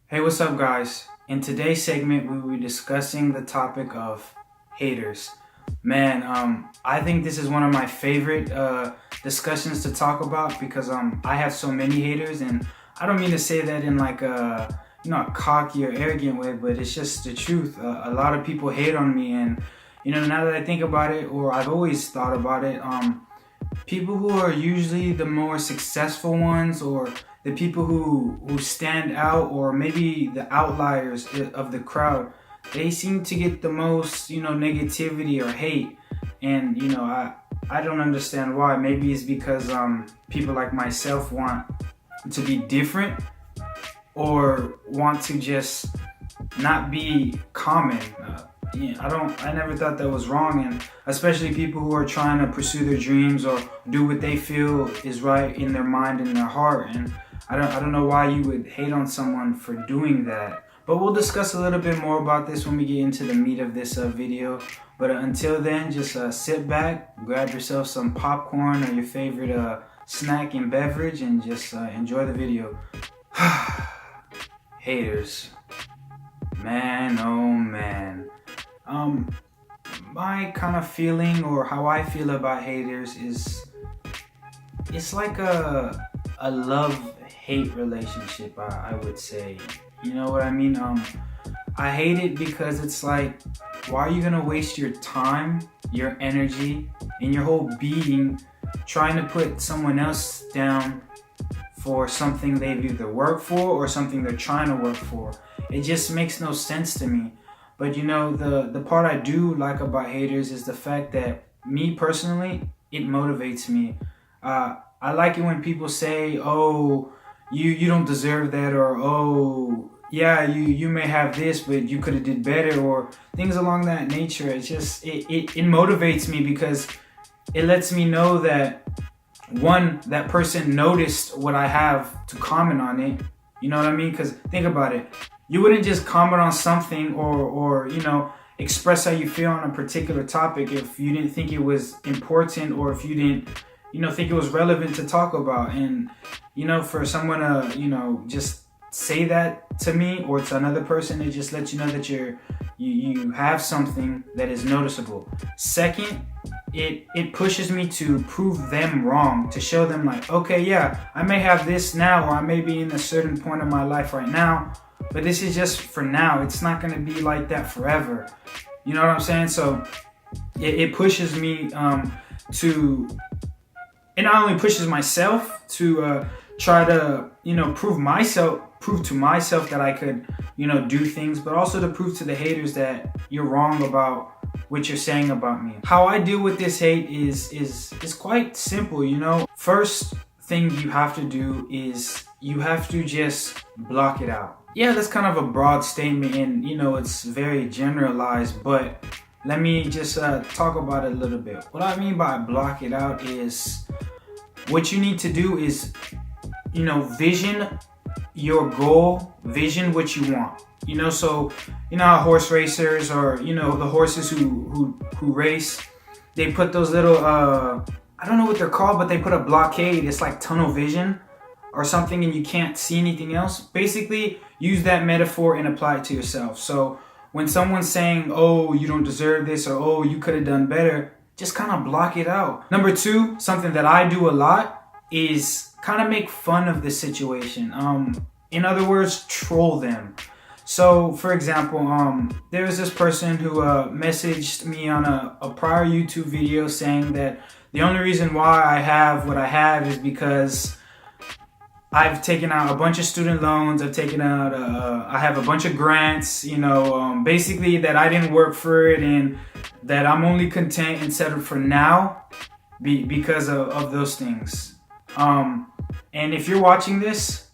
Hey, what's up, guys? In today's segment, we will be discussing the topic of haters. Man, I think this is one of my favorite discussions to talk about because I have so many haters, and I don't mean to say that in like a cocky or arrogant way, but it's just the truth. A lot of people hate on me, and now that I think about it, or I've always thought about it, people who are usually the more successful ones, or the people who stand out, or maybe the outliers of the crowd, they seem to get the most negativity or hate. And I don't understand why. Maybe it's because people like myself want to be different, or want to just not be common. I never thought that was wrong, and especially people who are trying to pursue their dreams or do what they feel is right in their mind and their heart. And I don't know why you would hate on someone for doing that. But we'll discuss a little bit more about this when we get into the meat of this video. But until then, just sit back, grab yourself some popcorn or your favorite snack and beverage, and just enjoy the video. Haters. Man, oh man. My kind of feeling, or how I feel about haters, is it's like a love-hate relationship, I would say. You know what I mean? I hate it because it's like, why are you gonna waste your time, your energy, and your whole being trying to put someone else down for something they've either worked for or something they're trying to work for? It just makes no sense to me. But the part I do like about haters is the fact that, me personally, it motivates me. I like it when people say, oh, you don't deserve that, or oh, yeah, you may have this, but you could have did better, or things along that nature. It's just, it motivates me because it lets me know that, one, that person noticed what I have to comment on it. You know what I mean? Because think about it. You wouldn't just comment on something or express how you feel on a particular topic if you didn't think it was important, or if you didn't think it was relevant to talk about. And for someone to just say that to me or to another person, it just lets you know that you have something that is noticeable. Second, it pushes me to prove them wrong, to show them like, okay, yeah, I may have this now, or I may be in a certain point of my life right now, but this is just for now. It's not going to be like that forever. You know what I'm saying? So it pushes me to, it not only pushes myself to try to prove to myself that I could do things, but also to prove to the haters that you're wrong about what you're saying about me. How I deal with this hate is quite simple. First thing you have to do is you have to just block it out. Yeah, that's kind of a broad statement, and it's very generalized, but let me just talk about it a little bit. What I mean by block it out is, what you need to do is vision your goal, vision what you want. So how horse racers, or the horses who race, they put those little I don't know what they're called, but they put a blockade. It's like tunnel vision or something, and you can't see anything else. Basically, use that metaphor and apply it to yourself. So when someone's saying, oh, you don't deserve this, or oh, you could have done better, just kind of block it out. Number two, something that I do a lot is kind of make fun of the situation. In other words, troll them. So for example, there was this person who messaged me on a prior YouTube video saying that the only reason why I have what I have is because I've taken out a bunch of student loans. I've taken out, I have a bunch of grants, basically that I didn't work for it, and that I'm only content and settled for now because of those things. And if you're watching this,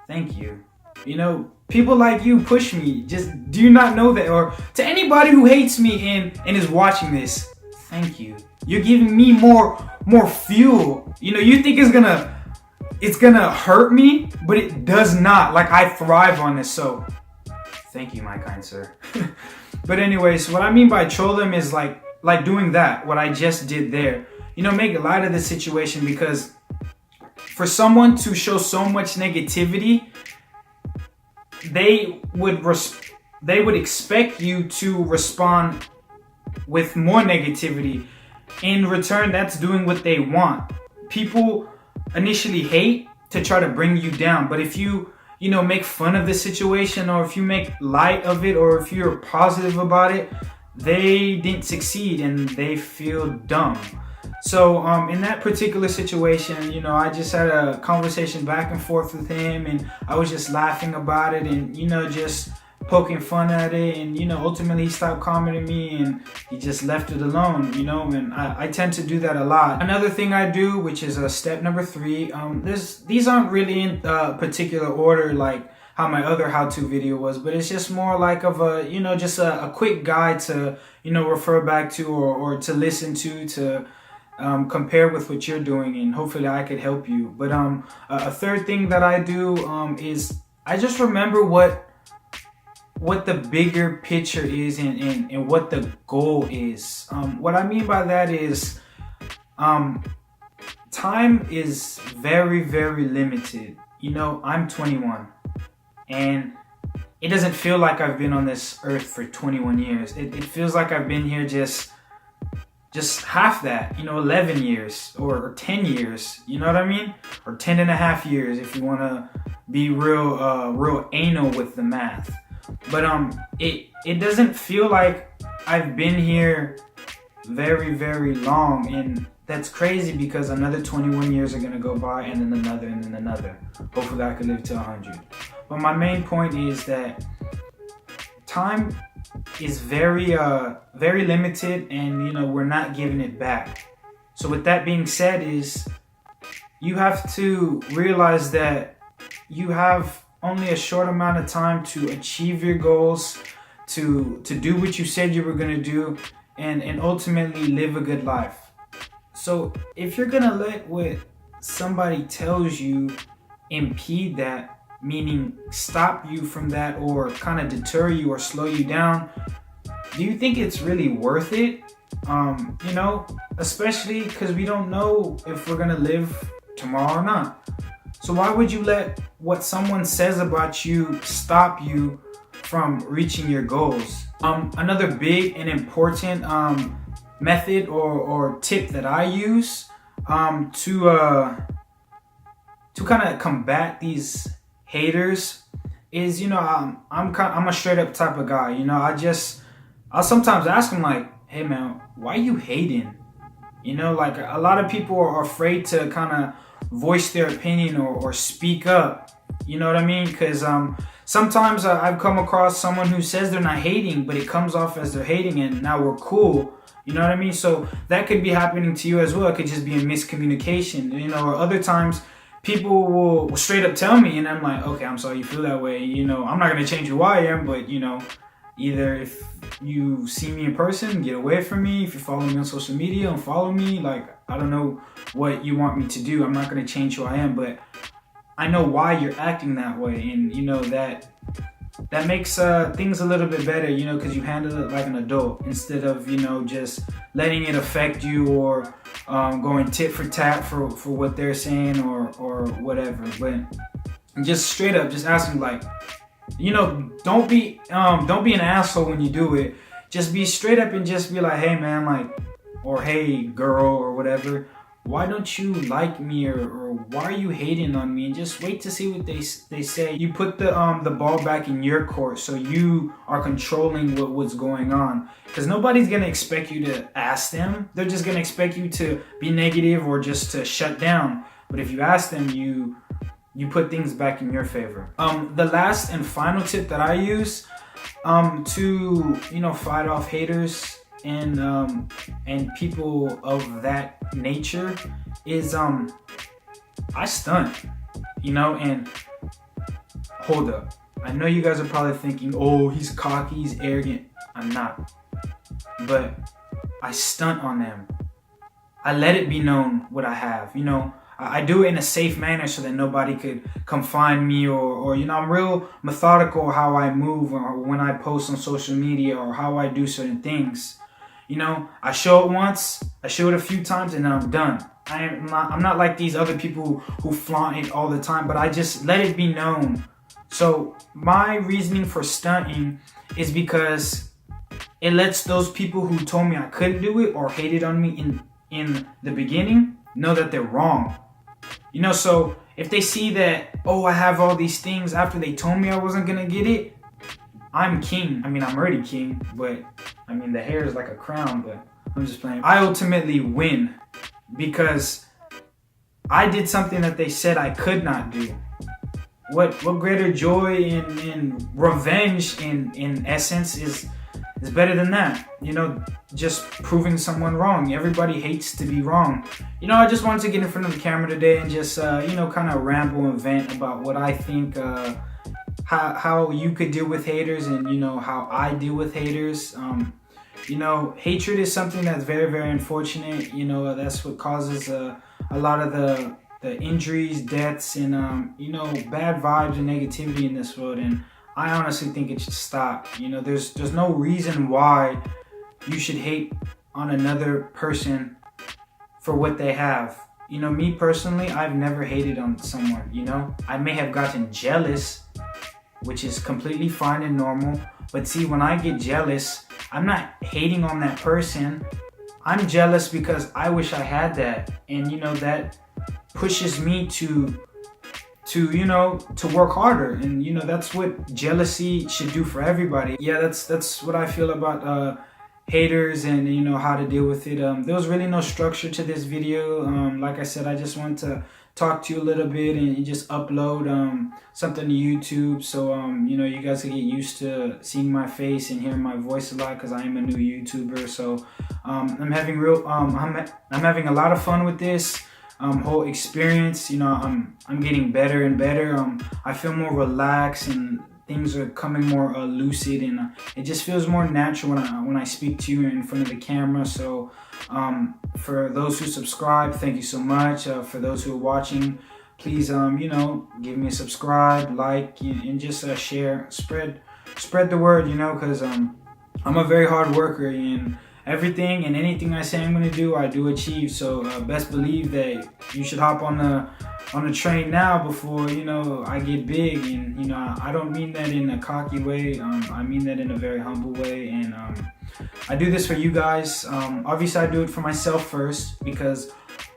thank you. People like you push me. Just, do you not know that? Or to anybody who hates me and is watching this, thank you. You're giving me more fuel. You think it's gonna hurt me, but it does not. Like, I thrive on this, so thank you, my kind sir. But anyways, what I mean by troll them is like doing that, what I just did there. Make light of the situation, because for someone to show so much negativity, they would expect you to respond with more negativity. In return, that's doing what they want. People initially hate to try to bring you down, but if you make fun of the situation, or if you make light of it, or if you're positive about it, they didn't succeed and they feel dumb. So in that particular situation, I just had a conversation back and forth with him, and I was just laughing about it, and just poking fun at it, and ultimately he stopped commenting me and he just left it alone, and I tend to do that a lot. Another thing I do, which is step number 3, these aren't really in particular order like how my other how-to video was, but it's just more like of a just a quick guide to refer back to, or to listen to compare with what you're doing, and hopefully I could help you. But a third thing that I do is I just remember what the bigger picture is, and what the goal is. What I mean by that is time is very, very limited. I'm 21, and it doesn't feel like I've been on this earth for 21 years. It feels like I've been here just half that, 11 years or 10 years, you know what I mean? Or 10 and a half years if you want to be real anal with the math. But it doesn't feel like I've been here very, very long, and that's crazy because another 21 years are going to go by, and then another, and then another. Hopefully I could live to 100. But my main point is that time is very limited, and we're not giving it back. So with that being said, is you have to realize that you have only a short amount of time to achieve your goals, to do what you said you were going to do, and ultimately live a good life. So if you're going to let what somebody tells you impede that, meaning stop you from that, or kind of deter you or slow you down, do you think it's really worth it? Especially because we don't know if we're going to live tomorrow or not. So why would you let what someone says about you stop you from reaching your goals? Another big and important method or tip that I use to kind of combat these haters is, I'm a straight up type of guy. I'll sometimes ask them like, hey man, why you hating? Like a lot of people are afraid to kind of voice their opinion or speak up. You know what I mean? Because sometimes I've come across someone who says they're not hating, but it comes off as they're hating, and now we're cool. You know what I mean? So that could be happening to you as well. It could just be a miscommunication, or other times people will straight up tell me, and I'm like, okay, I'm sorry you feel that way. I'm not going to change who I am, but either if you see me in person, get away from me. If you follow me on social media, unfollow me. Like, I don't know what you want me to do. I'm not going to change who I am, but I know why you're acting that way. And, that makes things a little bit better, because you handle it like an adult instead of, just letting it affect you, or going tit for tat for what they're saying or whatever. But just straight up, just ask them like, don't be an asshole when you do it. Just be straight up and just be like, hey man, like, or hey girl or whatever, why don't you like me, or why are you hating on me? And just wait to see what they say. You put the ball back in your court, so you are controlling what's going on. Because nobody's gonna expect you to ask them. They're just gonna expect you to be negative or just to shut down. But if you ask them, you put things back in your favor. The last and final tip that I use to fight off haters and people of that nature is I stunt, and hold up. I know you guys are probably thinking, oh, he's cocky, he's arrogant. I'm not. But I stunt on them. I let it be known what I have. I do it in a safe manner so that nobody could come find me, or I'm real methodical how I move, or when I post on social media, or how I do certain things. I show it once, I show it a few times, and then I'm done. I'm not like these other people who flaunt it all the time, but I just let it be known So my reasoning for stunting is because it lets those people who told me I couldn't do it or hated on me in the beginning know that they're wrong. You know, so if they see that, oh, I have all these things after they told me I wasn't gonna get it, I'm king. I mean, I'm already king, but I mean, the hair is like a crown, but I'm just playing. I ultimately win because I did something that they said I could not do. What greater joy in revenge in essence is better than that? You know, just proving someone wrong. Everybody hates to be wrong. You know, I just wanted to get in front of the camera today and just, you know, kind of ramble and vent about what I think, how you could deal with haters and, you know, how I deal with haters. You know, hatred is something that's very, very unfortunate. You know, that's what causes a lot of the injuries, deaths, and, you know, bad vibes and negativity in this world. And I honestly think it should stop. You know, there's no reason why you should hate on another person for what they have. You know, me personally, I've never hated on someone, you know. I may have gotten jealous, which is completely fine and normal. But see, when I get jealous, I'm not hating on that person. I'm jealous because I wish I had that. And, you know, that pushes me to you know, to work harder. And, you know, that's what jealousy should do for everybody. Yeah, that's what I feel about haters and, you know, how to deal with it. There was really no structure to this video. Like I said, I just wanted to talk to you a little bit and just upload something to YouTube, so you know, you guys can get used to seeing my face and hearing my voice a lot, because I am a new YouTuber. So I'm having I'm having a lot of fun with this whole experience. You know, I'm getting better and better. I feel more relaxed and things are coming more lucid, and it just feels more natural when I speak to you in front of the camera. So for those who subscribe, thank you so much. For those who are watching, please you know, give me a subscribe, like, and just share, spread the word, you know, because I'm a very hard worker, and everything and anything I say I'm going to do, I do achieve. So best believe that you should hop on the train now before, you know, I get big. And, you know, I don't mean that in a cocky way. I mean that in a very humble way. And I do this for you guys. Obviously, I do it for myself first, because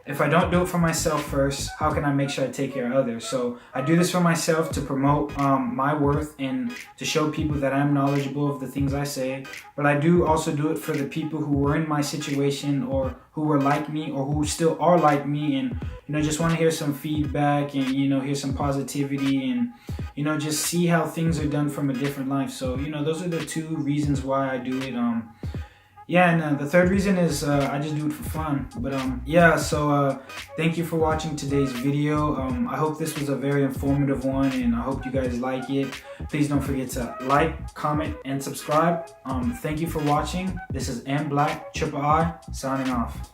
if I don't do it for myself first, how can I make sure I take care of others? So I do this for myself to promote my worth and to show people that I'm knowledgeable of the things I say. But I do also do it for the people who were in my situation, or who were like me, or who still are like me, and, you know, just want to hear some feedback and, you know, hear some positivity, and, you know, just see how things are done from a different life. So, you know, those are the two reasons why I do it. Yeah, and the third reason is I just do it for fun. But yeah, so thank you for watching today's video. I hope this was a very informative one, and I hope you guys like it. Please don't forget to like, comment, and subscribe. Thank you for watching. This is M Black Triple I signing off.